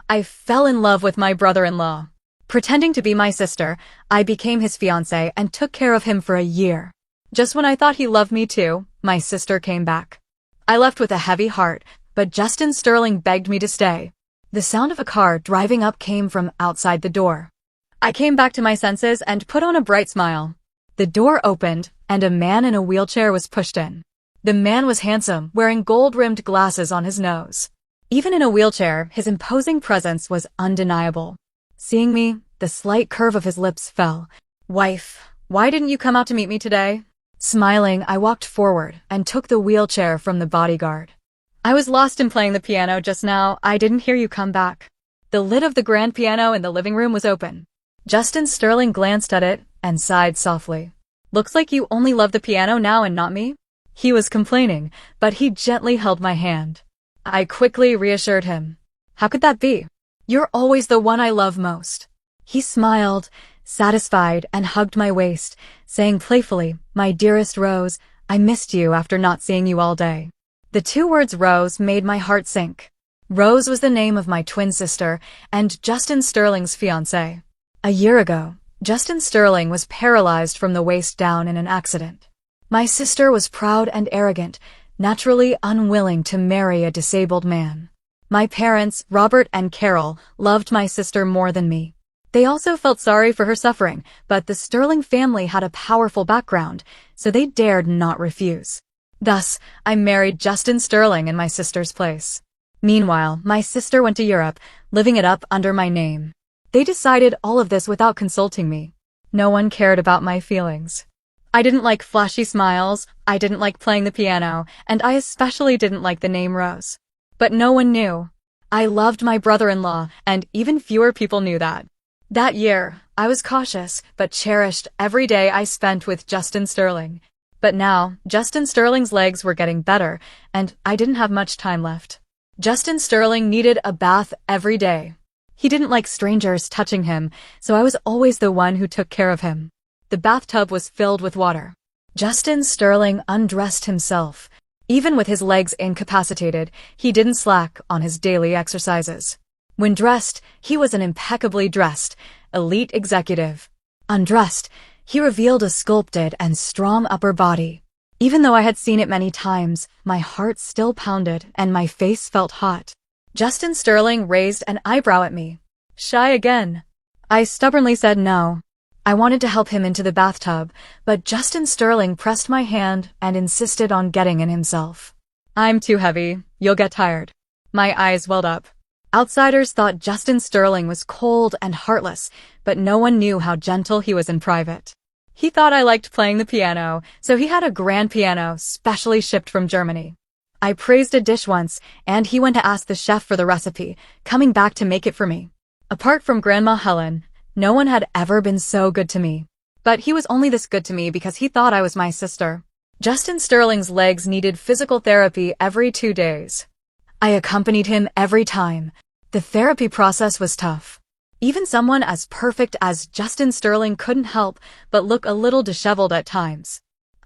I fell in love with my brother-in-law. Pretending to be my sister, I became his fiancé and took care of him for a year. Just when I thought he loved me too, my sister came back. I left with a heavy heart, but Justin Sterling begged me to stay. The sound of a car driving up came from outside the door. I came back to my senses and put on a bright smile. The door opened, and a man in a wheelchair was pushed in. The man was handsome, wearing gold-rimmed glasses on his nose. Even in a wheelchair, his imposing presence was undeniable. Seeing me, the slight curve of his lips fell. "Wife, why didn't you come out to meet me today?" Smiling, I walked forward and took the wheelchair from the bodyguard. "I was lost in playing the piano just now. I didn't hear you come back." The lid of the grand piano in the living room was open. Justin Sterling glanced at it and sighed softly. "Looks like you only love the piano now and not me?" He was complaining, but he gently held my hand. I quickly reassured him. "How could that be? You're always the one I love most." He smiled, satisfied, and hugged my waist, saying playfully, "My dearest Rose, I missed you after not seeing you all day." The two words Rose made my heart sink. Rose was the name of my twin sister and Justin Sterling's fiancée. A year ago, Justin Sterling was paralyzed from the waist down in an accident. My sister was proud and arrogant, naturally unwilling to marry a disabled man. My parents, Robert and Carol, loved my sister more than me. They also felt sorry for her suffering, but the Sterling family had a powerful background, so they dared not refuse. Thus, I married Justin Sterling in my sister's place. Meanwhile, my sister went to Europe, living it up under my name. They decided all of this without consulting me. No one cared about my feelings. I didn't like flashy smiles, I didn't like playing the piano, and I especially didn't like the name Rose. But no one knew. I loved my brother-in-law, and even fewer people knew that. That year, I was cautious, but cherished every day I spent with Justin Sterling. But now, Justin Sterling's legs were getting better, and I didn't have much time left. Justin Sterling needed a bath every day. He didn't like strangers touching him, so I was always the one who took care of him. The bathtub was filled with water. Justin Sterling undressed himself. Even with his legs incapacitated, he didn't slack on his daily exercises. When dressed, he was an impeccably dressed, elite executive. Undressed, he revealed a sculpted and strong upper body. Even though I had seen it many times, my heart still pounded and my face felt hot. Justin Sterling raised an eyebrow at me. "Shy again?" I stubbornly said no. I wanted to help him into the bathtub, but Justin Sterling pressed my hand and insisted on getting in himself. "I'm too heavy. You'll get tired." My eyes welled up. Outsiders thought Justin Sterling was cold and heartless, but no one knew how gentle he was in private. He thought I liked playing the piano, so he had a grand piano specially shipped from Germany. I praised a dish once, and he went to ask the chef for the recipe, coming back to make it for me. Apart from Grandma Helen, no one had ever been so good to me. But he was only this good to me because he thought I was my sister. Justin Sterling's legs needed physical therapy every 2 days. I accompanied him every time. The therapy process was tough. Even someone as perfect as Justin Sterling couldn't help but look a little disheveled at times.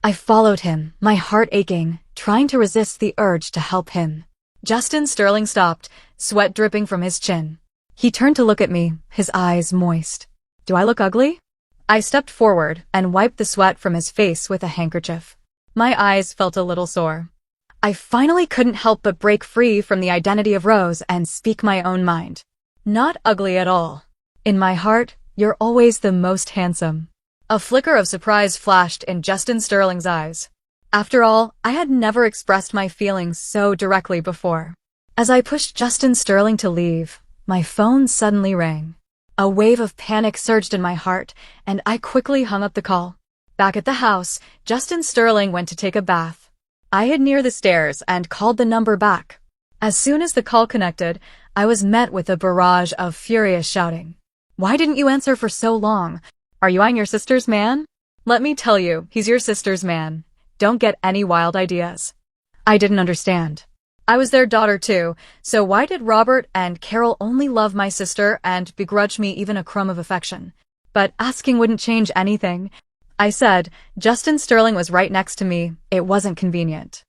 I followed him, my heart aching, trying to resist the urge to help him. Justin Sterling stopped, sweat dripping from his chin. He turned to look at me, his eyes moist. "Do I look ugly?" I stepped forward and wiped the sweat from his face with a handkerchief. My eyes felt a little sore. I finally couldn't help but break free from the identity of Rose and speak my own mind. "Not ugly at all. In my heart, you're always the most handsome." A flicker of surprise flashed in Justin Sterling's eyes. After all, I had never expressed my feelings so directly before. As I pushed Justin Sterling to leave, my phone suddenly rang. A wave of panic surged in my heart, and I quickly hung up the call. Back at the house, Justin Sterling went to take a bath. I hid near the stairs and called the number back. As soon as the call connected, I was met with a barrage of furious shouting. "Why didn't you answer for so long? Are you eyeing your sister's man?" "Let me tell you, he's your sister's man. Don't get any wild ideas." I didn't understand. I was their daughter too, so why did Robert and Carol only love my sister and begrudge me even a crumb of affection? But asking wouldn't change anything. I said, Justin Sterling was right next to me. It wasn't convenient.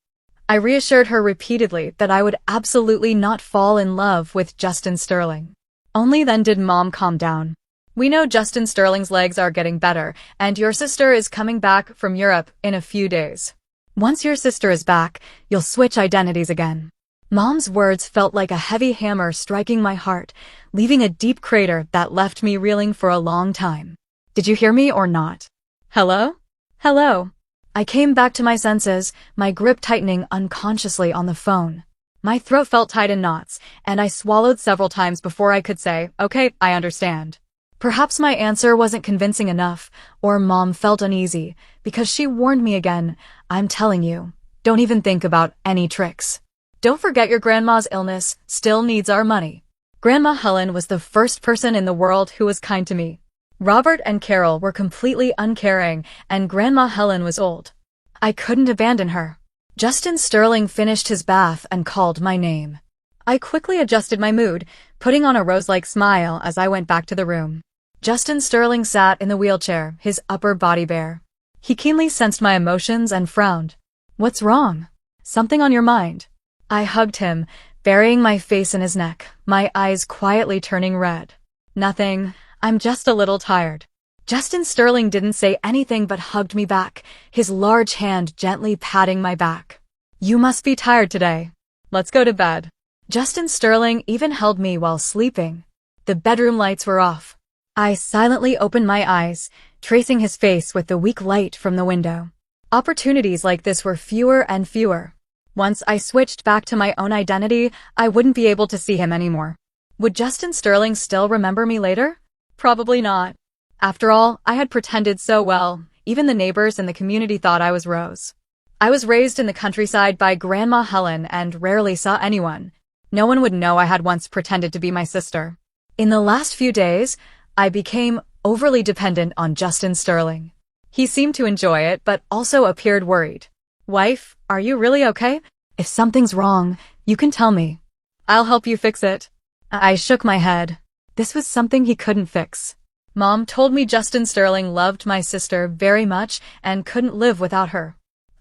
I reassured her repeatedly that I would absolutely not fall in love with Justin Sterling. Only then did Mom calm down. We know Justin Sterling's legs are getting better, and your sister is coming back from Europe in a few days. Once your sister is back, you'll switch identities again. Mom's words felt like a heavy hammer striking my heart, leaving a deep crater that left me reeling for a long time. Did you hear me or not? Hello? Hello. I came back to my senses, my grip tightening unconsciously on the phone. My throat felt tied in knots, and I swallowed several times before I could say, "Okay, I understand." Perhaps my answer wasn't convincing enough, or Mom felt uneasy, because she warned me again, "I'm telling you, don't even think about any tricks. Don't forget your grandma's illness still needs our money." Grandma Helen was the first person in the world who was kind to me. Robert and Carol were completely uncaring, and Grandma Helen was old. I couldn't abandon her. Justin Sterling finished his bath and called my name. I quickly adjusted my mood, putting on a rose-like smile as I went back to the room. Justin Sterling sat in the wheelchair, his upper body bare. He keenly sensed my emotions and frowned. "What's wrong? Something on your mind?" I hugged him, burying my face in his neck, my eyes quietly turning red. "Nothing. I'm just a little tired." Justin Sterling didn't say anything but hugged me back, his large hand gently patting my back. "You must be tired today. Let's go to bed." Justin Sterling even held me while sleeping. The bedroom lights were off. I silently opened my eyes, tracing his face with the weak light from the window. Opportunities like this were fewer and fewer. Once I switched back to my own identity, I wouldn't be able to see him anymore. Would Justin Sterling still remember me later? Probably not. After all, I had pretended so well. Even the neighbors in the community thought I was Rose. I was raised in the countryside by Grandma Helen and rarely saw anyone. No one would know I had once pretended to be my sister. In the last few days, I became overly dependent on Justin Sterling. He seemed to enjoy it, but also appeared worried. "Wife, are you really okay? If something's wrong, you can tell me. I'll help you fix it." I shook my head. This was something he couldn't fix. Mom told me Justin Sterling loved my sister very much and couldn't live without her.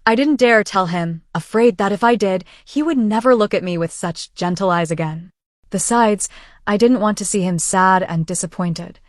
I didn't dare tell him, afraid that if I did, he would never look at me with such gentle eyes again. Besides, I didn't want to see him sad and disappointed.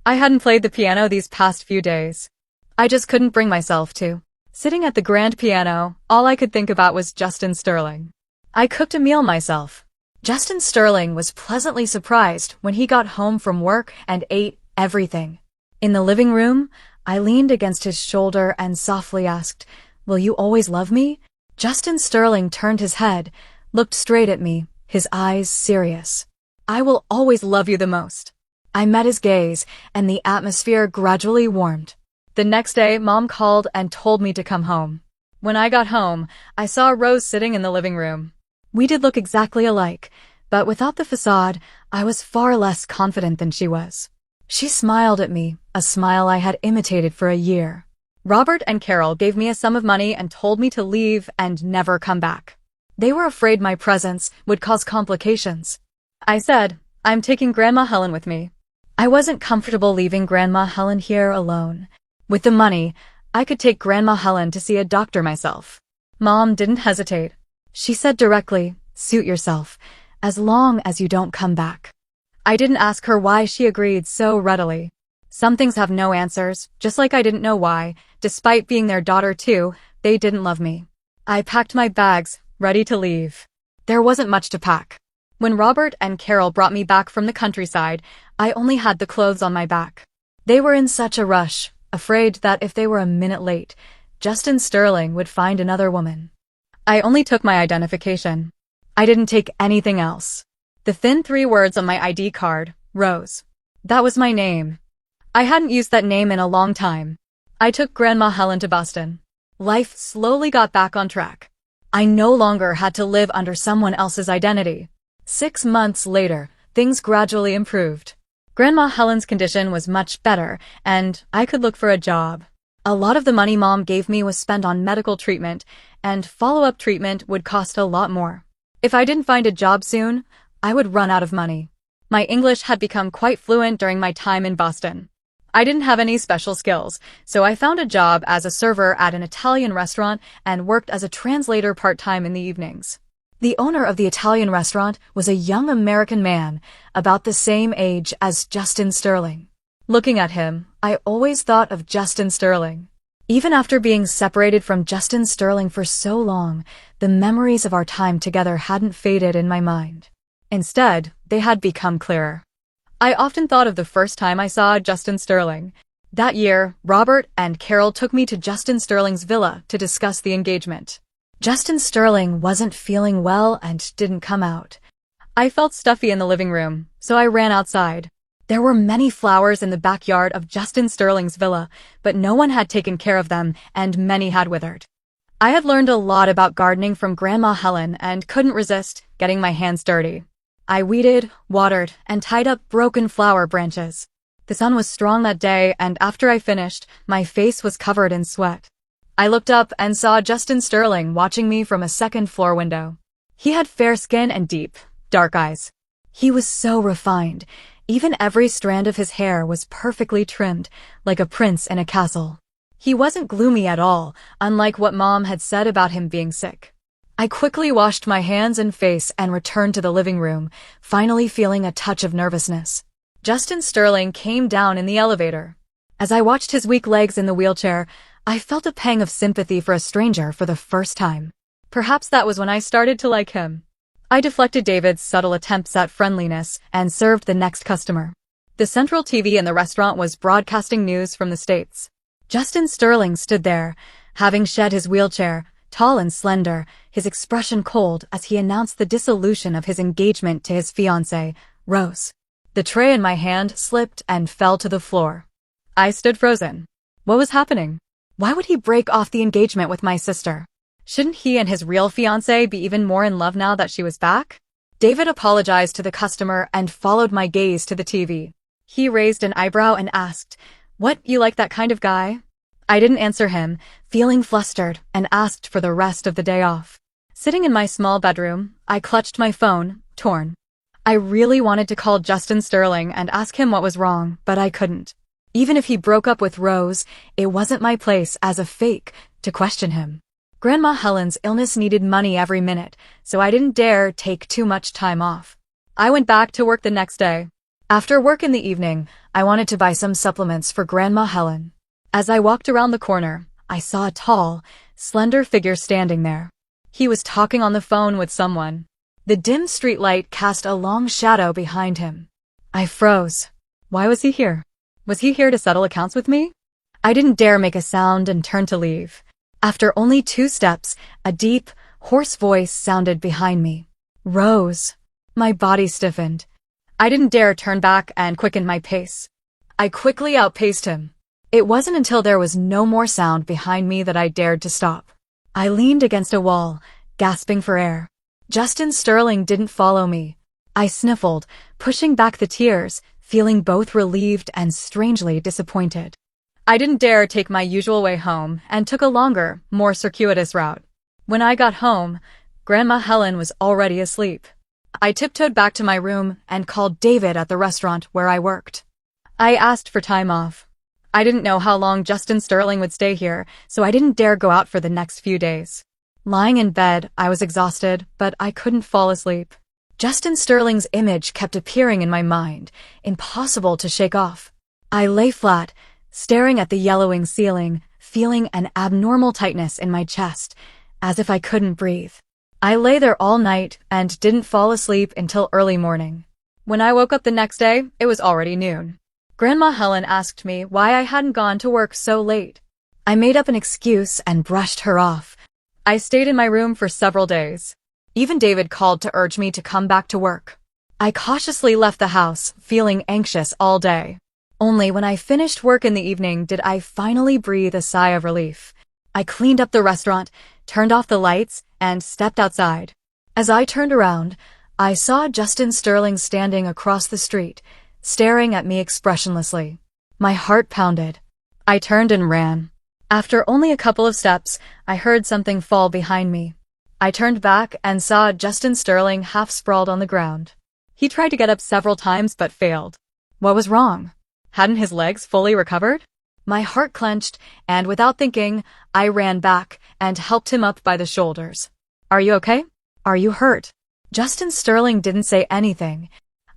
I hadn't played the piano these past few days. I just couldn't bring myself to. Sitting at the grand piano, all I could think about was Justin Sterling. I cooked a meal myself. Justin Sterling was pleasantly surprised when he got home from work and ate everything. In the living room, I leaned against his shoulder and softly asked, "Will you always love me?" Justin Sterling turned his head, looked straight at me, his eyes serious. "I will always love you the most." I met his gaze, and the atmosphere gradually warmed. The next day, Mom called and told me to come home. When I got home, I saw Rose sitting in the living room. We did look exactly alike, but without the facade, I was far less confident than she was. She smiled at me, a smile I had imitated for a year. Robert and Carol gave me a sum of money and told me to leave and never come back. They were afraid my presence would cause complications. I said, "I'm taking Grandma Helen with me." I wasn't comfortable leaving Grandma Helen here alone. With the money, I could take Grandma Helen to see a doctor myself. Mom didn't hesitate. She said directly, "Suit yourself, as long as you don't come back." I didn't ask her why she agreed so readily. Some things have no answers, just like I didn't know why, despite being their daughter too, they didn't love me. I packed my bags, ready to leave. There wasn't much to pack. When Robert and Carol brought me back from the countryside, I only had the clothes on my back. They were in such a rush, afraid that if they were a minute late, Justin Sterling would find another woman. I only took my identification. I didn't take anything else. The thin 3 words on my ID card, Rose. That was my name. I hadn't used that name in a long time. I took Grandma Helen to Boston. Life slowly got back on track. I no longer had to live under someone else's identity. 6 months later, things gradually improved. Grandma Helen's condition was much better, and I could look for a job. A lot of the money Mom gave me was spent on medical treatment, and follow-up treatment would cost a lot more. If I didn't find a job soon, I would run out of money. My English had become quite fluent during my time in Boston. I didn't have any special skills, so I found a job as a server at an Italian restaurant and worked as a translator part-time in the evenings. The owner of the Italian restaurant was a young American man, about the same age as Justin Sterling. Looking at him, I always thought of Justin Sterling. Even after being separated from Justin Sterling for so long, the memories of our time together hadn't faded in my mind. Instead, they had become clearer. I often thought of the first time I saw Justin Sterling. That year, Robert and Carol took me to Justin Sterling's villa to discuss the engagement. Justin Sterling wasn't feeling well and didn't come out. I felt stuffy in the living room, so I ran outside. There were many flowers in the backyard of Justin Sterling's villa, but no one had taken care of them, and many had withered. I had learned a lot about gardening from Grandma Helen and couldn't resist getting my hands dirty. I weeded, watered, and tied up broken flower branches. The sun was strong that day, and after I finished, my face was covered in sweat. I looked up and saw Justin Sterling watching me from a second-floor window. He had fair skin and deep, dark eyes. He was so refined. Even every strand of his hair was perfectly trimmed, like a prince in a castle. He wasn't gloomy at all, unlike what Mom had said about him being sick. I quickly washed my hands and face and returned to the living room, finally feeling a touch of nervousness. Justin Sterling came down in the elevator. As I watched his weak legs in the wheelchair, I felt a pang of sympathy for a stranger for the first time. Perhaps that was when I started to like him. I deflected David's subtle attempts at friendliness and served the next customer. The central TV in the restaurant was broadcasting news from the States. Justin Sterling stood there, having shed his wheelchair, tall and slender, his expression cold as he announced the dissolution of his engagement to his fiancée, Rose. The tray in my hand slipped and fell to the floor. I stood frozen. What was happening? Why would he break off the engagement with my sister? Shouldn't he and his real fiancée be even more in love now that she was back? David apologized to the customer and followed my gaze to the TV. He raised an eyebrow and asked, "What, you like that kind of guy?" I didn't answer him, feeling flustered, and asked for the rest of the day off. Sitting in my small bedroom, I clutched my phone, torn. I really wanted to call Justin Sterling and ask him what was wrong, but I couldn't. Even if he broke up with Rose, it wasn't my place as a fake to question him. Grandma Helen's illness needed money every minute, so I didn't dare take too much time off. I went back to work the next day. After work in the evening, I wanted to buy some supplements for Grandma Helen. As I walked around the corner, I saw a tall, slender figure standing there. He was talking on the phone with someone. The dim streetlight cast a long shadow behind him. I froze. Why was he here? Was he here to settle accounts with me? I didn't dare make a sound and turned to leave. After only 2 steps, a deep, hoarse voice sounded behind me. "Rose." My body stiffened. I didn't dare turn back and quicken my pace. I quickly outpaced him. It wasn't until there was no more sound behind me that I dared to stop. I leaned against a wall, gasping for air. Justin Sterling didn't follow me. I sniffled, pushing back the tears, feeling both relieved and strangely disappointed. I didn't dare take my usual way home and took a longer, more circuitous route. When I got home, Grandma Helen was already asleep. I tiptoed back to my room and called David at the restaurant where I worked. I asked for time off. I didn't know how long Justin Sterling would stay here, so I didn't dare go out for the next few days. Lying in bed, I was exhausted, but I couldn't fall asleep. Justin Sterling's image kept appearing in my mind, impossible to shake off. I lay flat, staring at the yellowing ceiling, feeling an abnormal tightness in my chest, as if I couldn't breathe. I lay there all night and didn't fall asleep until early morning. When I woke up the next day, it was already noon. Grandma Helen asked me why I hadn't gone to work so late. I made up an excuse and brushed her off. I stayed in my room for several days. Even David called to urge me to come back to work. I cautiously left the house, feeling anxious all day. Only when I finished work in the evening did I finally breathe a sigh of relief. I cleaned up the restaurant, turned off the lights, and stepped outside. As I turned around, I saw Justin Sterling standing across the street, staring at me expressionlessly. My heart pounded. I turned and ran. After only a couple of steps, I heard something fall behind me. I turned back and saw Justin Sterling half sprawled on the ground. He tried to get up several times but failed. What was wrong? Hadn't his legs fully recovered? My heart clenched, and without thinking, I ran back and helped him up by the shoulders. "Are you okay?" Are you hurt? Justin Sterling didn't say anything.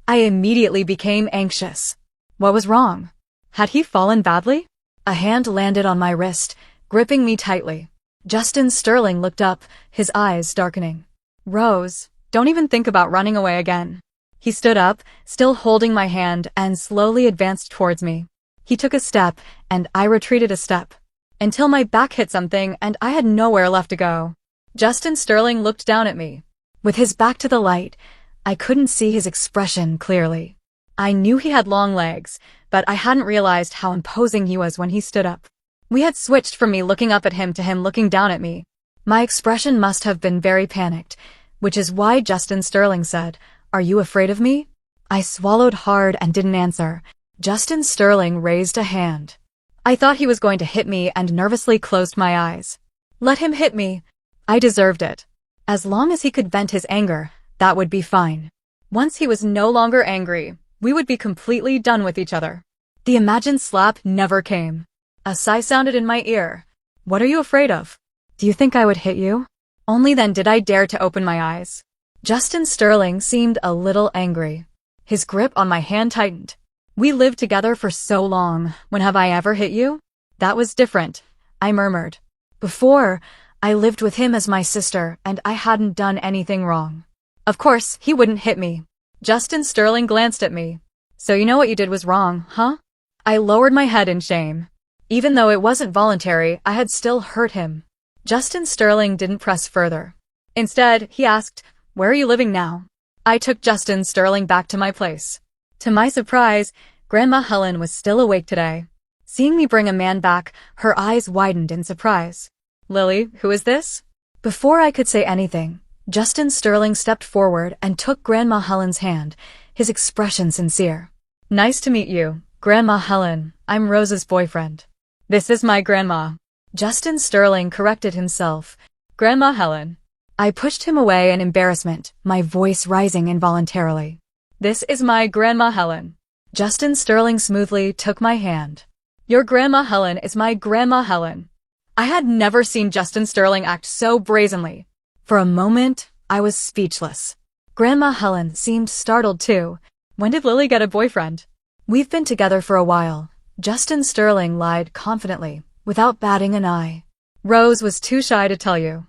I immediately became anxious. What was wrong? Had he fallen badly? A hand landed on my wrist, gripping me tightly. Justin Sterling looked up, his eyes darkening. Rose, don't even think about running away again. He stood up, still holding my hand, and slowly advanced towards me. He took a step, and I retreated a step, until my back hit something and I had nowhere left to go. Justin Sterling looked down at me. With his back to the light, I couldn't see his expression clearly. I knew he had long legs, but I hadn't realized how imposing he was when he stood up. We had switched from me looking up at him to him looking down at me. My expression must have been very panicked, which is why Justin Sterling said, "Are you afraid of me?" I swallowed hard and didn't answer. Justin Sterling raised a hand. I thought he was going to hit me and nervously closed my eyes. Let him hit me. I deserved it. As long as he could vent his anger, that would be fine. Once he was no longer angry, we would be completely done with each other. The imagined slap never came. A sigh sounded in my ear. What are you afraid of? Do you think I would hit you? Only then did I dare to open my eyes. Justin Sterling seemed a little angry. His grip on my hand tightened. We lived together for so long. When have I ever hit you? That was different, I murmured. Before, I lived with him as my sister, and I hadn't done anything wrong. Of course, he wouldn't hit me. Justin Sterling glanced at me. So you know what you did was wrong, huh? I lowered my head in shame. Even though it wasn't voluntary, I had still hurt him. Justin Sterling didn't press further. Instead, he asked, "Where are you living now?" I took Justin Sterling back to my place. To my surprise, Grandma Helen was still awake today. Seeing me bring a man back, her eyes widened in surprise. "Lily, who is this?" Before I could say anything, Justin Sterling stepped forward and took Grandma Helen's hand, his expression sincere. "Nice to meet you, Grandma Helen. I'm Rose's boyfriend. This is my grandma." Justin Sterling corrected himself. "Grandma Helen." I pushed him away in embarrassment, my voice rising involuntarily. "This is my Grandma Helen." Justin Sterling smoothly took my hand. "Your Grandma Helen is my Grandma Helen." I had never seen Justin Sterling act so brazenly. For a moment, I was speechless. Grandma Helen seemed startled too. "When did Lily get a boyfriend?" "We've been together for a while," Justin Sterling lied confidently, without batting an eye. "Rose was too shy to tell you.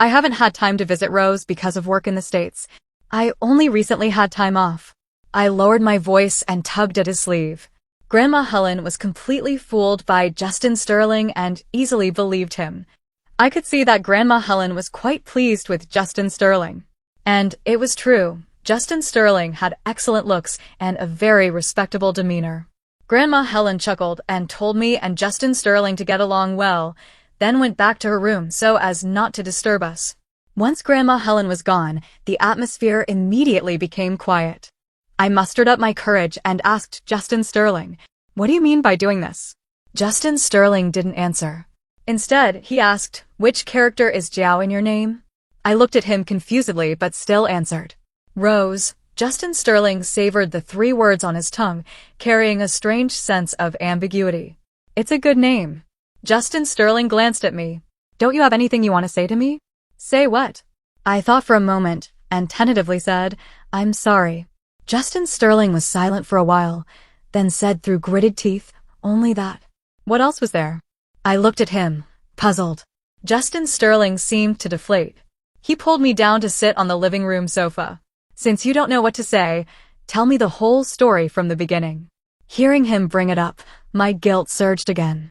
I haven't had time to visit Rose because of work in the States. I only recently had time off." I lowered my voice and tugged at his sleeve. Grandma Helen was completely fooled by Justin Sterling and easily believed him. I could see that Grandma Helen was quite pleased with Justin Sterling. And it was true. Justin Sterling had excellent looks and a very respectable demeanor. Grandma Helen chuckled and told me and Justin Sterling to get along well, then went back to her room so as not to disturb us. Once Grandma Helen was gone, the atmosphere immediately became quiet. I mustered up my courage and asked Justin Sterling, "What do you mean by doing this?" Justin Sterling didn't answer. Instead, he asked, "Which character is Jiao in your name?" I looked at him confusedly but still answered, "Rose." Justin Sterling savored the 3 words on his tongue, carrying a strange sense of ambiguity. "It's a good name." Justin Sterling glanced at me. "Don't you have anything you want to say to me?" "Say what?" I thought for a moment, and tentatively said, "I'm sorry." Justin Sterling was silent for a while, then said through gritted teeth, "Only that." What else was there? I looked at him, puzzled. Justin Sterling seemed to deflate. He pulled me down to sit on the living room sofa. "Since you don't know what to say, tell me the whole story from the beginning." Hearing him bring it up, my guilt surged again.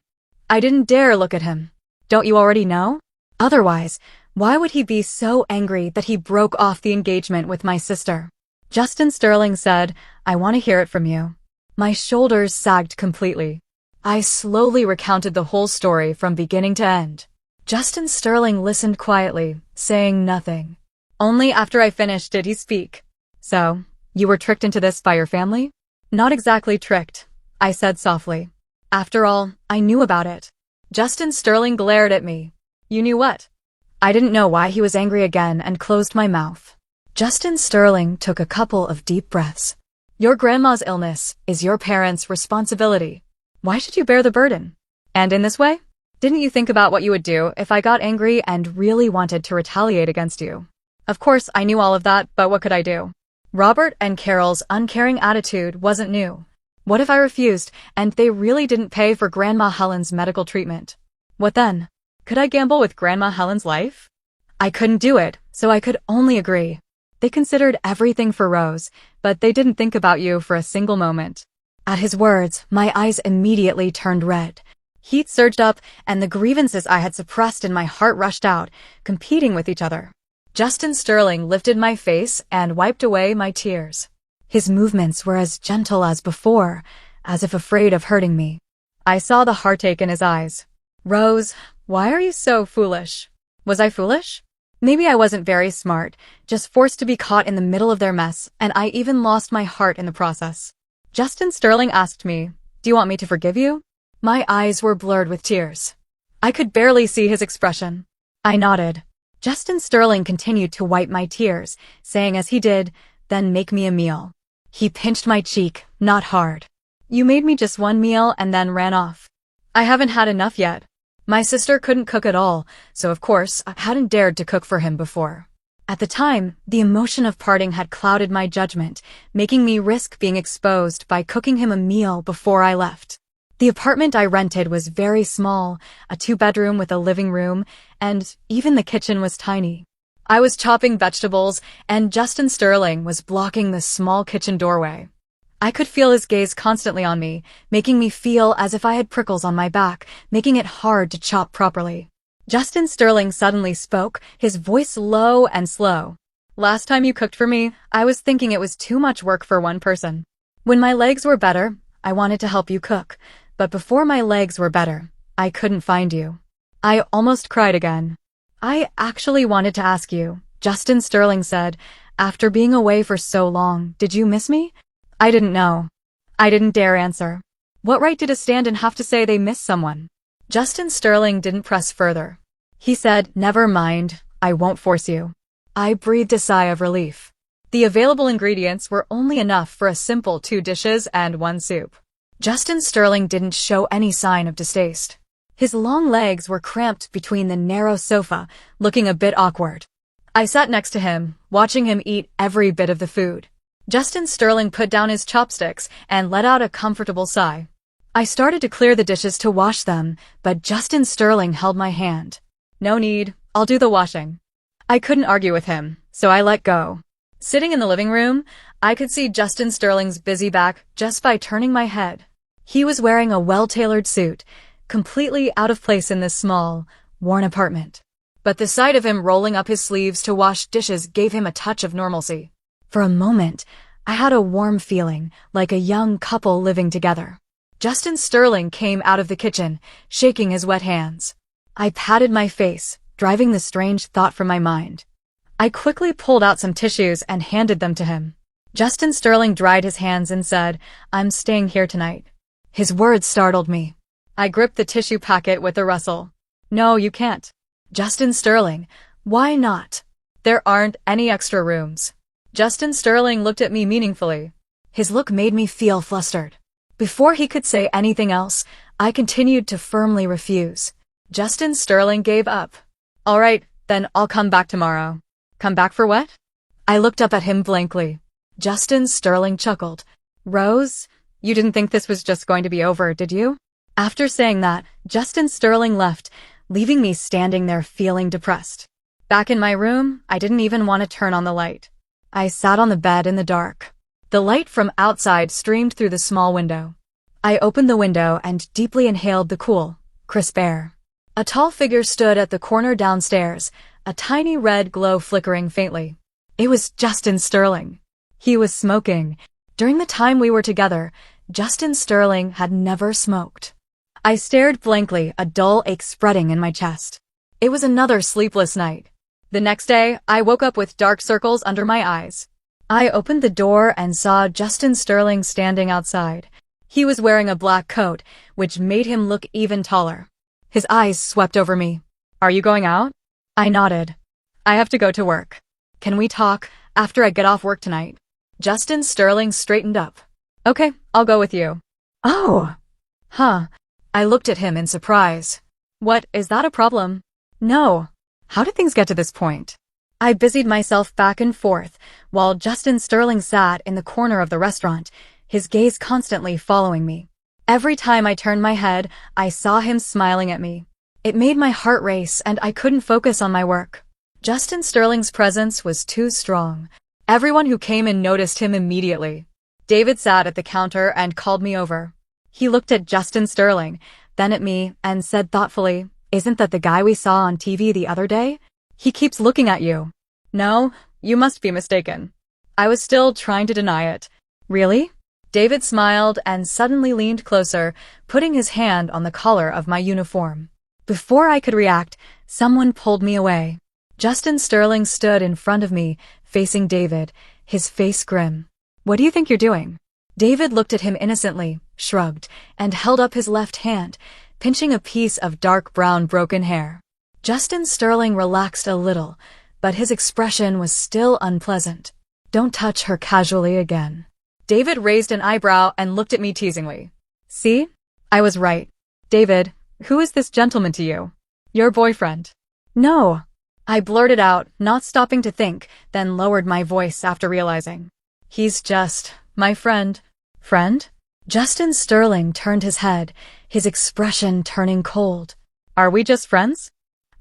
I didn't dare look at him. "Don't you already know? Otherwise, why would he be so angry that he broke off the engagement with my sister?" Justin Sterling said, "I want to hear it from you." My shoulders sagged completely. I slowly recounted the whole story from beginning to end. Justin Sterling listened quietly, saying nothing. Only after I finished did he speak. "So, you were tricked into this by your family?" "Not exactly tricked," I said softly. "After all, I knew about it." Justin Sterling glared at me. "You knew what?" I didn't know why he was angry again and closed my mouth. Justin Sterling took a couple of deep breaths. "Your grandma's illness is your parents' responsibility. Why should you bear the burden? And in this way? Didn't you think about what you would do if I got angry and really wanted to retaliate against you?" Of course, I knew all of that, but what could I do? Robert and Carol's uncaring attitude wasn't new. What if I refused, and they really didn't pay for Grandma Helen's medical treatment? What then? Could I gamble with Grandma Helen's life? I couldn't do it, so I could only agree. They considered everything for Rose, but they didn't think about you for a single moment. At his words, my eyes immediately turned red. Heat surged up, and the grievances I had suppressed in my heart rushed out, competing with each other. Justin Sterling lifted my face and wiped away my tears. His movements were as gentle as before, as if afraid of hurting me. I saw the heartache in his eyes. Rose, why are you so foolish? Was I foolish? Maybe I wasn't very smart, just forced to be caught in the middle of their mess, and I even lost my heart in the process. Justin Sterling asked me, "Do you want me to forgive you?" My eyes were blurred with tears. I could barely see his expression. I nodded. Justin Sterling continued to wipe my tears, saying as he did, "Then make me a meal." He pinched my cheek, not hard. "You made me just one meal and then ran off. I haven't had enough yet." My sister couldn't cook at all, so of course I hadn't dared to cook for him before. At the time, the emotion of parting had clouded my judgment, making me risk being exposed by cooking him a meal before I left. The apartment I rented was very small, a 2-bedroom with a living room, and even the kitchen was tiny. I was chopping vegetables, and Justin Sterling was blocking the small kitchen doorway. I could feel his gaze constantly on me, making me feel as if I had prickles on my back, making it hard to chop properly. Justin Sterling suddenly spoke, his voice low and slow. "Last time you cooked for me, I was thinking it was too much work for one person. When my legs were better, I wanted to help you cook, but before my legs were better, I couldn't find you." I almost cried again. "I actually wanted to ask you," Justin Sterling said, "after being away for so long, did you miss me?" I didn't know. I didn't dare answer. What right did a stand-in have to say they miss someone? Justin Sterling didn't press further. He said, "Never mind, I won't force you." I breathed a sigh of relief. The available ingredients were only enough for a simple 2 dishes and 1 soup. Justin Sterling didn't show any sign of distaste. His long legs were cramped between the narrow sofa, looking a bit awkward. I sat next to him, watching him eat every bit of the food. Justin Sterling put down his chopsticks and let out a comfortable sigh. I started to clear the dishes to wash them, but Justin Sterling held my hand. "No need, I'll do the washing." I couldn't argue with him, so I let go. Sitting in the living room, I could see Justin Sterling's busy back just by turning my head. He was wearing a well-tailored suit, completely out of place in this small, worn apartment. But the sight of him rolling up his sleeves to wash dishes gave him a touch of normalcy. For a moment, I had a warm feeling, like a young couple living together. Justin Sterling came out of the kitchen, shaking his wet hands. I patted my face, driving the strange thought from my mind. I quickly pulled out some tissues and handed them to him. Justin Sterling dried his hands and said, "I'm staying here tonight." His words startled me. I gripped the tissue packet with a rustle. "No, you can't." "Justin Sterling, why not?" "There aren't any extra rooms." Justin Sterling looked at me meaningfully. His look made me feel flustered. Before he could say anything else, I continued to firmly refuse. Justin Sterling gave up. "All right, then I'll come back tomorrow." "Come back for what?" I looked up at him blankly. Justin Sterling chuckled. "Rose, you didn't think this was just going to be over, did you?" After saying that, Justin Sterling left, leaving me standing there feeling depressed. Back in my room, I didn't even want to turn on the light. I sat on the bed in the dark. The light from outside streamed through the small window. I opened the window and deeply inhaled the cool, crisp air. A tall figure stood at the corner downstairs, a tiny red glow flickering faintly. It was Justin Sterling. He was smoking. During the time we were together, Justin Sterling had never smoked. I stared blankly, a dull ache spreading in my chest. It was another sleepless night. The next day, I woke up with dark circles under my eyes. I opened the door and saw Justin Sterling standing outside. He was wearing a black coat, which made him look even taller. His eyes swept over me. "Are you going out?" I nodded. "I have to go to work. Can we talk after I get off work tonight?" Justin Sterling straightened up. "Okay, I'll go with you." "Oh. Huh." I looked at him in surprise. "What, is that a problem?" "No. How did things get to this point?" I busied myself back and forth, while Justin Sterling sat in the corner of the restaurant, his gaze constantly following me. Every time I turned my head, I saw him smiling at me. It made my heart race and I couldn't focus on my work. Justin Sterling's presence was too strong. Everyone who came in noticed him immediately. David sat at the counter and called me over. He looked at Justin Sterling, then at me, and said thoughtfully, "Isn't that the guy we saw on TV the other day? He keeps looking at you." "No, you must be mistaken." I was still trying to deny it. "Really?" David smiled and suddenly leaned closer, putting his hand on the collar of my uniform. Before I could react, someone pulled me away. Justin Sterling stood in front of me, facing David, his face grim. "What do you think you're doing?" David looked at him innocently, shrugged, and held up his left hand, pinching a piece of dark brown broken hair. Justin Sterling relaxed a little, but his expression was still unpleasant. "Don't touch her casually again." David raised an eyebrow and looked at me teasingly. "See? I was right. David, who is this gentleman to you? Your boyfriend?" "No." I blurted out, not stopping to think, then lowered my voice after realizing. "He's just my friend." "Friend?" Justin Sterling turned his head, his expression turning cold. "Are we just friends?"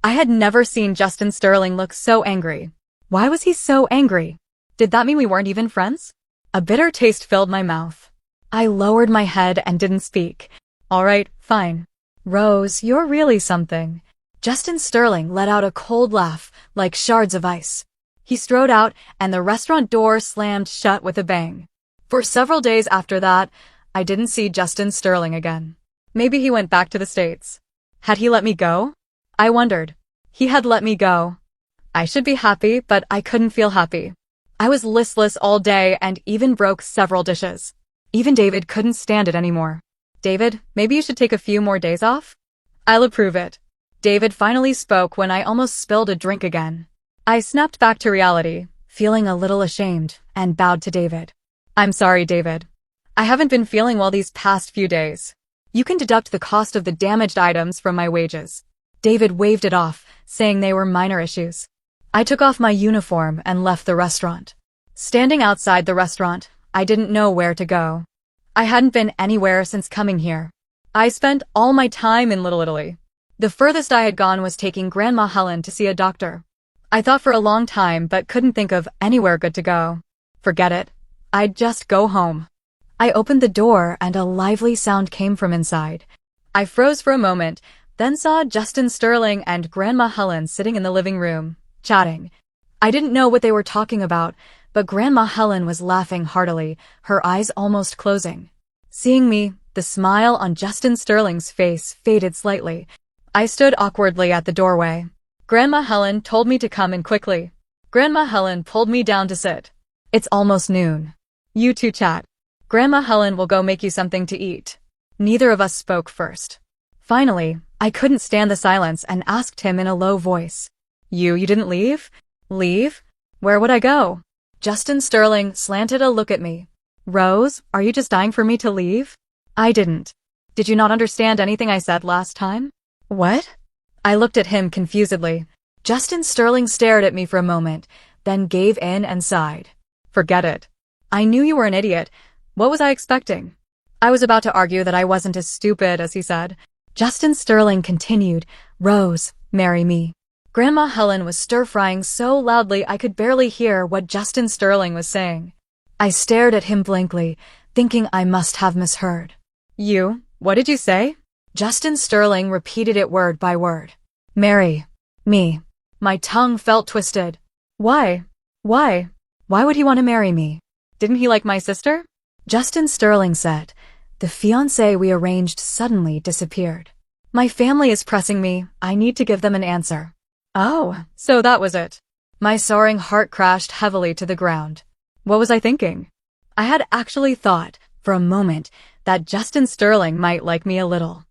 I had never seen Justin Sterling look so angry. Why was he so angry? Did that mean we weren't even friends? A bitter taste filled my mouth. I lowered my head and didn't speak. "All right, fine. Rose, you're really something." Justin Sterling let out a cold laugh, like shards of ice. He strode out, and the restaurant door slammed shut with a bang. For several days after that, I didn't see Justin Sterling again. Maybe he went back to the States. Had he let me go? I wondered. He had let me go. I should be happy, but I couldn't feel happy. I was listless all day and even broke several dishes. Even David couldn't stand it anymore. "David, maybe you should take a few more days off?" "I'll approve it." David finally spoke when I almost spilled a drink again. I snapped back to reality, feeling a little ashamed, and bowed to David. "I'm sorry, David. I haven't been feeling well these past few days. You can deduct the cost of the damaged items from my wages." David waved it off, saying they were minor issues. I took off my uniform and left the restaurant. Standing outside the restaurant, I didn't know where to go. I hadn't been anywhere since coming here. I spent all my time in Little Italy. The furthest I had gone was taking Grandma Helen to see a doctor. I thought for a long time but couldn't think of anywhere good to go. Forget it. I'd just go home. I opened the door and a lively sound came from inside. I froze for a moment, then saw Justin Sterling and Grandma Helen sitting in the living room, chatting. I didn't know what they were talking about, but Grandma Helen was laughing heartily, her eyes almost closing. Seeing me, the smile on Justin Sterling's face faded slightly. I stood awkwardly at the doorway. Grandma Helen told me to come in quickly. Grandma Helen pulled me down to sit. "It's almost noon. You two chat. Grandma Helen will go make you something to eat." Neither of us spoke first. Finally, I couldn't stand the silence and asked him in a low voice. You didn't leave?" "Leave? Where would I go?" Justin Sterling slanted a look at me. "Rose, are you just dying for me to leave?" I didn't. "Did you not understand anything I said last time?" "What?" I looked at him confusedly. Justin Sterling stared at me for a moment, then gave in and sighed. "Forget it. I knew you were an idiot. What was I expecting?" I was about to argue that I wasn't as stupid as he said. Justin Sterling continued, "Rose, marry me." Grandma Helen was stir-frying so loudly I could barely hear what Justin Sterling was saying. I stared at him blankly, thinking I must have misheard. What did you say?" Justin Sterling repeated it word by word. "Marry me." My tongue felt twisted. Why? Why? Why would he want to marry me? Didn't he like my sister? Justin Sterling said. The fiancé we arranged suddenly disappeared. "My family is pressing me. I need to give them an answer." Oh, so that was it. My soaring heart crashed heavily to the ground. What was I thinking? I had actually thought, for a moment, that Justin Sterling might like me a little.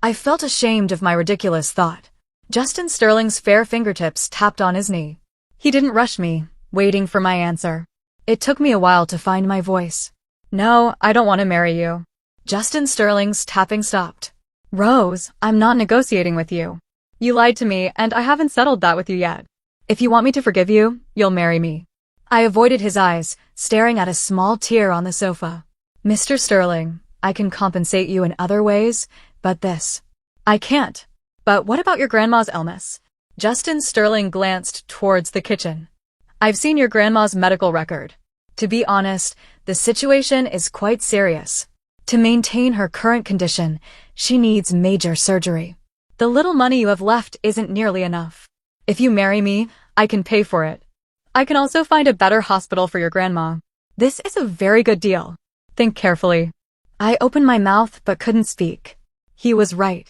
I felt ashamed of my ridiculous thought. Justin Sterling's fair fingertips tapped on his knee. He didn't rush me, waiting for my answer. It took me a while to find my voice. "No, I don't want to marry you." Justin Sterling's tapping stopped. "Rose, I'm not negotiating with you. You lied to me, and I haven't settled that with you yet. If you want me to forgive you, you'll marry me. I avoided his eyes, staring at a small tear on the sofa. Mr. Sterling, I can compensate you in other ways, but this. I can't. But what about your grandma's illness? Justin Sterling glanced towards the kitchen. I've seen your grandma's medical record. To be honest, the situation is quite serious. To maintain her current condition, she needs major surgery. The little money you have left isn't nearly enough. If you marry me, I can pay for it. I can also find a better hospital for your grandma. This is a very good deal. Think carefully. I opened my mouth but couldn't speak. He was right.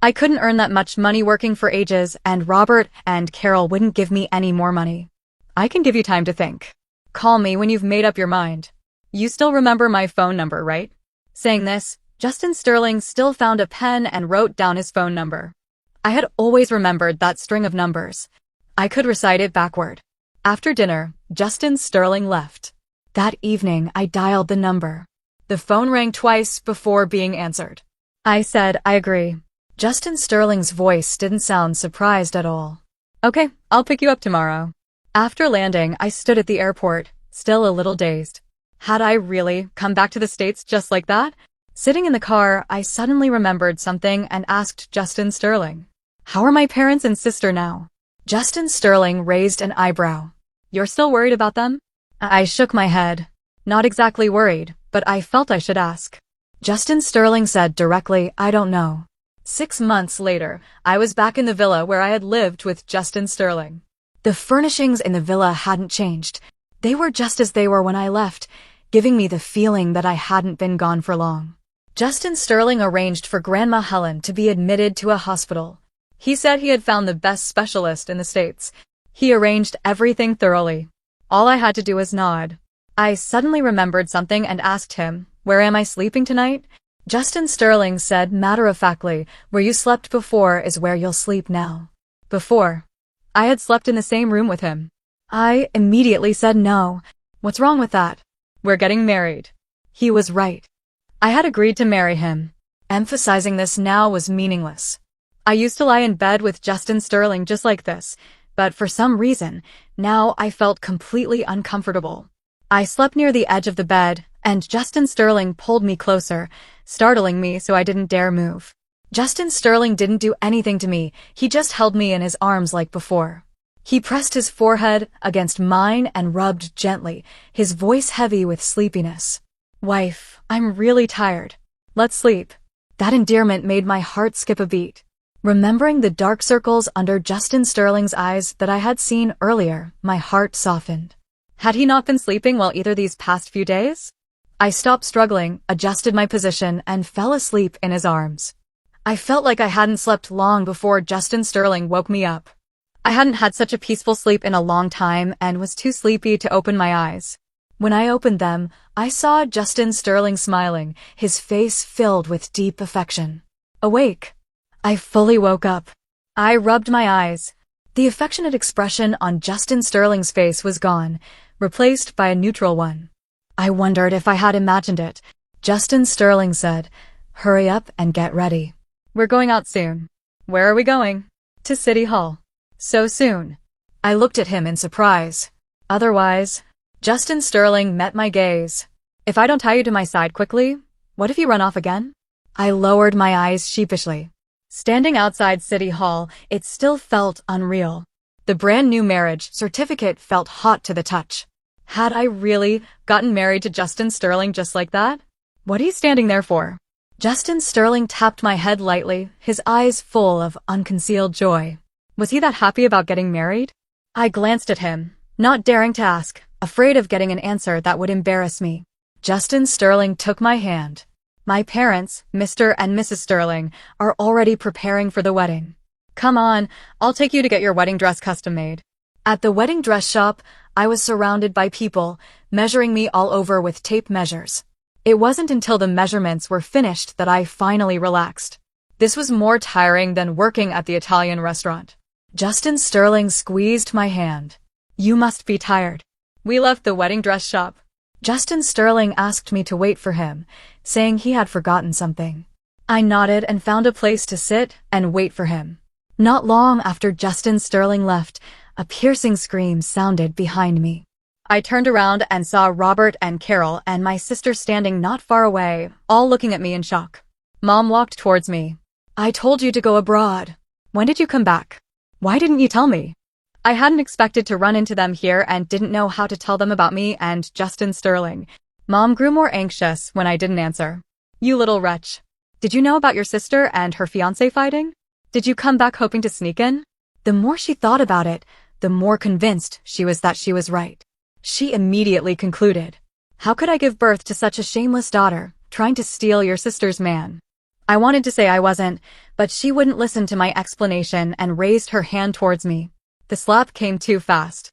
I couldn't earn that much money working for ages, and Robert and Carol wouldn't give me any more money. I can give you time to think. Call me when you've made up your mind. You still remember my phone number, right? Saying this, Justin Sterling still found a pen and wrote down his phone number. I had always remembered that string of numbers. I could recite it backward. After dinner, Justin Sterling left. That evening, I dialed the number. The phone rang twice before being answered. I said, I agree. Justin Sterling's voice didn't sound surprised at all. Okay, I'll pick you up tomorrow. After landing, I stood at the airport, still a little dazed. Had I really come back to the States just like that? Sitting in the car, I suddenly remembered something and asked Justin Sterling, how are my parents and sister now? Justin Sterling raised an eyebrow. You're still worried about them? I shook my head. Not exactly worried, but I felt I should ask. Justin Sterling said directly, I don't know. 6 months later, I was back in the villa where I had lived with Justin Sterling. The furnishings in the villa hadn't changed. They were just as they were when I left, giving me the feeling that I hadn't been gone for long. Justin Sterling arranged for Grandma Helen to be admitted to a hospital. He said he had found the best specialist in the States. He arranged everything thoroughly. All I had to do was nod. I suddenly remembered something and asked him, where am I sleeping tonight? Justin Sterling said matter-of-factly, where you slept before is where you'll sleep now. Before. I had slept in the same room with him. I immediately said no. What's wrong with that? We're getting married. He was right. I had agreed to marry him. Emphasizing this now was meaningless. I used to lie in bed with Justin Sterling just like this, but for some reason, now I felt completely uncomfortable. I slept near the edge of the bed, and Justin Sterling pulled me closer, startling me so I didn't dare move. Justin Sterling didn't do anything to me, he just held me in his arms like before. He pressed his forehead against mine and rubbed gently, his voice heavy with sleepiness. Wife, I'm really tired. Let's sleep. That endearment made my heart skip a beat. Remembering the dark circles under Justin Sterling's eyes that I had seen earlier, my heart softened. Had he not been sleeping well either these past few days? I stopped struggling, adjusted my position, and fell asleep in his arms. I felt like I hadn't slept long before Justin Sterling woke me up. I hadn't had such a peaceful sleep in a long time and was too sleepy to open my eyes. When I opened them, I saw Justin Sterling smiling, his face filled with deep affection. Awake. I fully woke up. I rubbed my eyes. The affectionate expression on Justin Sterling's face was gone, replaced by a neutral one. I wondered if I had imagined it. Justin Sterling said, hurry up and get ready. We're going out soon. Where are we going? To City Hall. So soon. I looked at him in surprise. Otherwise, Justin Sterling met my gaze. If I don't tie you to my side quickly, what if you run off again? I lowered my eyes sheepishly. Standing outside City Hall, it still felt unreal. The brand new marriage certificate felt hot to the touch. Had I really gotten married to Justin Sterling just like that? What are you standing there for? Justin Sterling tapped my head lightly, his eyes full of unconcealed joy. Was he that happy about getting married? I glanced at him, not daring to ask, afraid of getting an answer that would embarrass me. Justin Sterling took my hand. My parents, Mr. and Mrs. Sterling, are already preparing for the wedding. Come on, I'll take you to get your wedding dress custom made. At the wedding dress shop, I was surrounded by people, measuring me all over with tape measures. It wasn't until the measurements were finished that I finally relaxed. This was more tiring than working at the Italian restaurant. Justin Sterling squeezed my hand. You must be tired. We left the wedding dress shop. Justin Sterling asked me to wait for him, saying he had forgotten something. I nodded and found a place to sit and wait for him. Not long after Justin Sterling left, A piercing scream sounded behind me. I turned around and saw Robert and Carol and my sister standing not far away, all looking at me in shock. Mom walked towards me. "I told you to go abroad. When did you come back? Why didn't you tell me?" I hadn't expected to run into them here and didn't know how to tell them about me and Justin Sterling. Mom grew more anxious when I didn't answer. "You little wretch. Did you know about your sister and her fiancé fighting? Did you come back hoping to sneak in?" The more she thought about it, the more convinced she was that she was right. She immediately concluded, "How could I give birth to such a shameless daughter, trying to steal your sister's man?" I wanted to say I wasn't, but she wouldn't listen to my explanation and raised her hand towards me. The slap came too fast.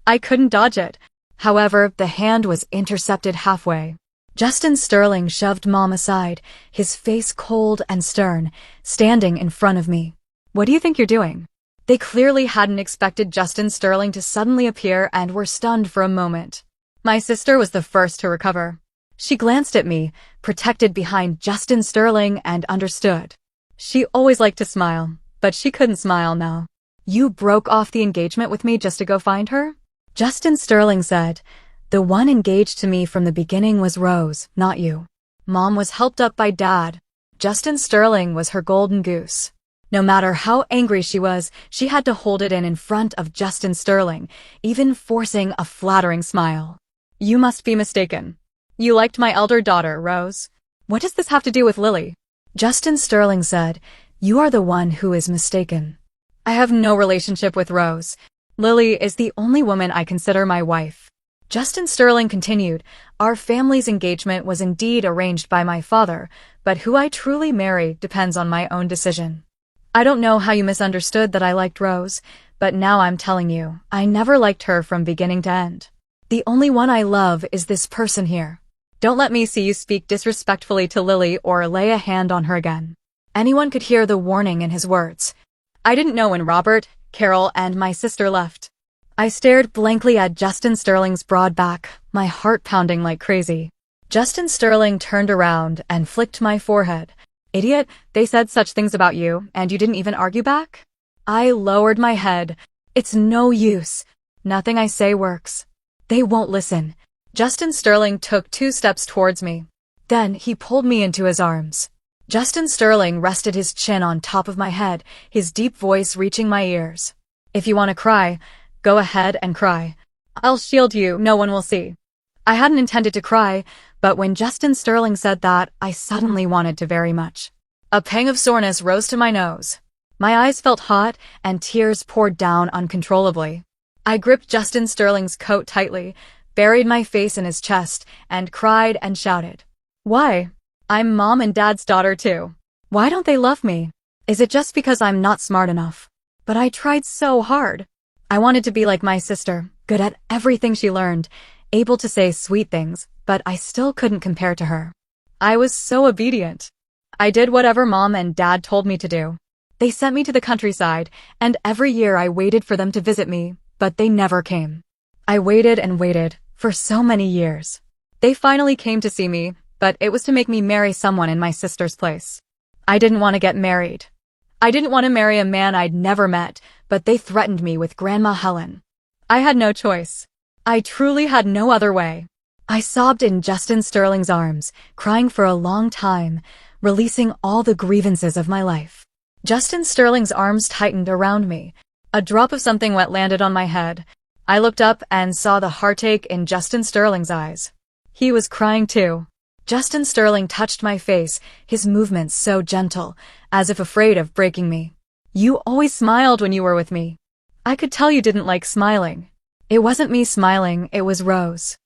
I couldn't dodge it. However, the hand was intercepted halfway. Justin Sterling shoved Mom aside, his face cold and stern, standing in front of me. "What do you think you're doing?" They clearly hadn't expected Justin Sterling to suddenly appear and were stunned for a moment. My sister was the first to recover. She glanced at me, protected behind Justin Sterling, and understood. She always liked to smile, but she couldn't smile now. "You broke off the engagement with me just to go find her?" Justin Sterling said, "The one engaged to me from the beginning was Rose, not you. Mom was helped up by Dad. Justin Sterling was her golden goose." No matter how angry she was, she had to hold it in front of Justin Sterling, even forcing a flattering smile. "You must be mistaken. You liked my elder daughter, Rose. What does this have to do with Lily?" Justin Sterling said, "You are the one who is mistaken. I have no relationship with Rose. Lily is the only woman I consider my wife." Justin Sterling continued, "Our family's engagement was indeed arranged by my father, but who I truly marry depends on my own decision. I don't know how you misunderstood that I liked Rose, but now I'm telling you, I never liked her from beginning to end. The only one I love is this person here. Don't let me see you speak disrespectfully to Lily or lay a hand on her again." Anyone could hear the warning in his words. I didn't know when Robert, Carol, and my sister left. I stared blankly at Justin Sterling's broad back, my heart pounding like crazy. Justin Sterling turned around and flicked my forehead. "Idiot, they said such things about you, and you didn't even argue back?" I lowered my head. "It's no use. Nothing I say works. They won't listen." Justin Sterling took 2 steps towards me. Then he pulled me into his arms. Justin Sterling rested his chin on top of my head, his deep voice reaching my ears. "If you want to cry, go ahead and cry. I'll shield you, no one will see." I hadn't intended to cry, but when Justin Sterling said that, I suddenly wanted to very much. A pang of soreness rose to my nose. My eyes felt hot, and tears poured down uncontrollably. I gripped Justin Sterling's coat tightly, buried my face in his chest, and cried and shouted. "Why? I'm Mom and Dad's daughter too. Why don't they love me? Is it just because I'm not smart enough? But I tried so hard. I wanted to be like my sister, good at everything she learned, able to say sweet things, but I still couldn't compare to her. I was so obedient. I did whatever Mom and Dad told me to do. They sent me to the countryside, and every year I waited for them to visit me, but they never came. I waited and waited, for so many years. They finally came to see me, but it was to make me marry someone in my sister's place. I didn't want to get married. I didn't want to marry a man I'd never met, but they threatened me with Grandma Helen. I had no choice. I truly had no other way. I sobbed in Justin Sterling's arms, crying for a long time, releasing all the grievances of my life. Justin Sterling's arms tightened around me. A drop of something wet landed on my head. I looked up and saw the heartache in Justin Sterling's eyes. He was crying too. Justin Sterling touched my face, his movements so gentle, as if afraid of breaking me. "You always smiled when you were with me. I could tell you didn't like smiling." It wasn't me smiling, it was Rose.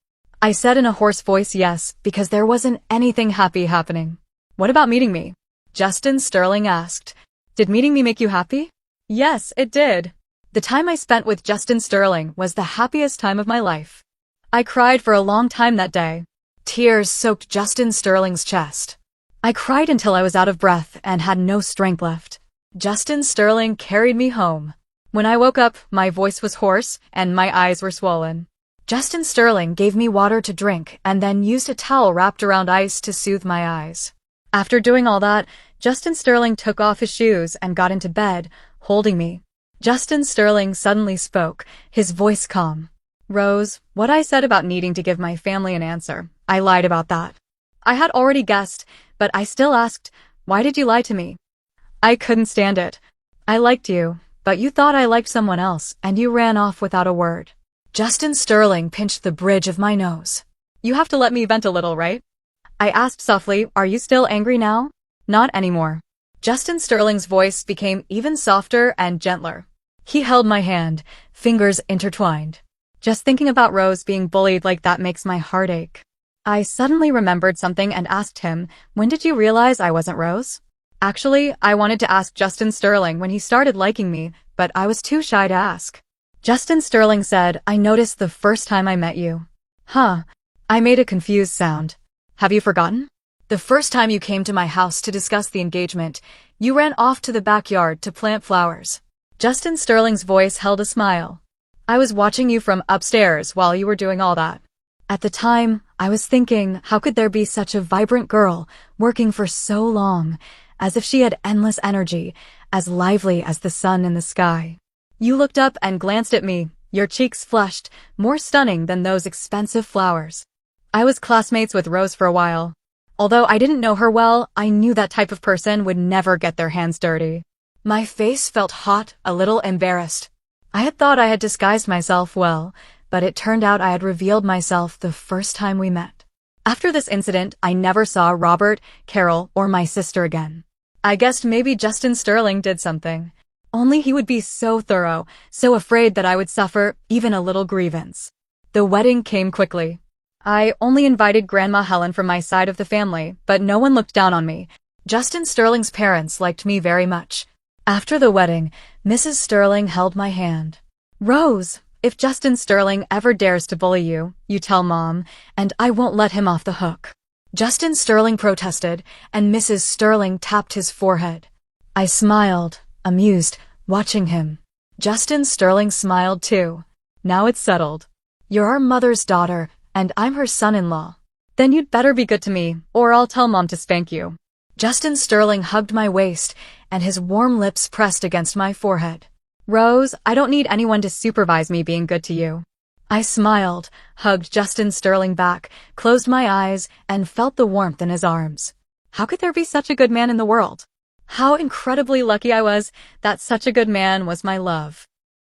I said in a hoarse voice yes, because there wasn't anything happy happening. "What about meeting me?" Justin Sterling asked. "Did meeting me make you happy?" Yes, it did. The time I spent with Justin Sterling was the happiest time of my life. I cried for a long time that day. Tears soaked Justin Sterling's chest. I cried until I was out of breath and had no strength left. Justin Sterling carried me home. When I woke up, my voice was hoarse and my eyes were swollen. Justin Sterling gave me water to drink and then used a towel wrapped around ice to soothe my eyes. After doing all that, Justin Sterling took off his shoes and got into bed, holding me. Justin Sterling suddenly spoke, his voice calm. Rose, what I said about needing to give my family an answer, I lied about that. I had already guessed, but I still asked, why did you lie to me? I couldn't stand it. I liked you, but you thought I liked someone else, and you ran off without a word. Justin Sterling pinched the bridge of my nose. You have to let me vent a little, right? I asked softly, are you still angry now? Not anymore. Justin Sterling's voice became even softer and gentler. He held my hand, fingers intertwined. Just thinking about Rose being bullied like that makes my heart ache. I suddenly remembered something and asked him, when did you realize I wasn't Rose? Actually, I wanted to ask Justin Sterling when he started liking me, but I was too shy to ask. Justin Sterling said, I noticed the first time I met you. Huh. I made a confused sound. Have you forgotten? The first time you came to my house to discuss the engagement, you ran off to the backyard to plant flowers. Justin Sterling's voice held a smile. I was watching you from upstairs while you were doing all that. At the time, I was thinking, how could there be such a vibrant girl working for so long, as if she had endless energy, as lively as the sun in the sky. You looked up and glanced at me, your cheeks flushed, more stunning than those expensive flowers. I was classmates with Rose for a while. Although I didn't know her well, I knew that type of person would never get their hands dirty. My face felt hot, a little embarrassed. I had thought I had disguised myself well, but it turned out I had revealed myself the first time we met. After this incident, I never saw Robert, Carol, or my sister again. I guessed maybe Justin Sterling did something. Only he would be so thorough, so afraid that I would suffer even a little grievance. The wedding came quickly. I only invited Grandma Helen from my side of the family, but no one looked down on me. Justin Sterling's parents liked me very much. After the wedding, Mrs. Sterling held my hand. Rose, if Justin Sterling ever dares to bully you, you tell Mom, and I won't let him off the hook. Justin Sterling protested, and Mrs. Sterling tapped his forehead. I smiled, amused, watching him. Justin Sterling smiled too. Now it's settled. You're our mother's daughter, and I'm her son-in-law. Then you'd better be good to me, or I'll tell Mom to spank you. Justin Sterling hugged my waist, and his warm lips pressed against my forehead. Rose, I don't need anyone to supervise me being good to you. I smiled, hugged Justin Sterling back, closed my eyes, and felt the warmth in his arms. How could there be such a good man in the world? How incredibly lucky I was that such a good man was my love.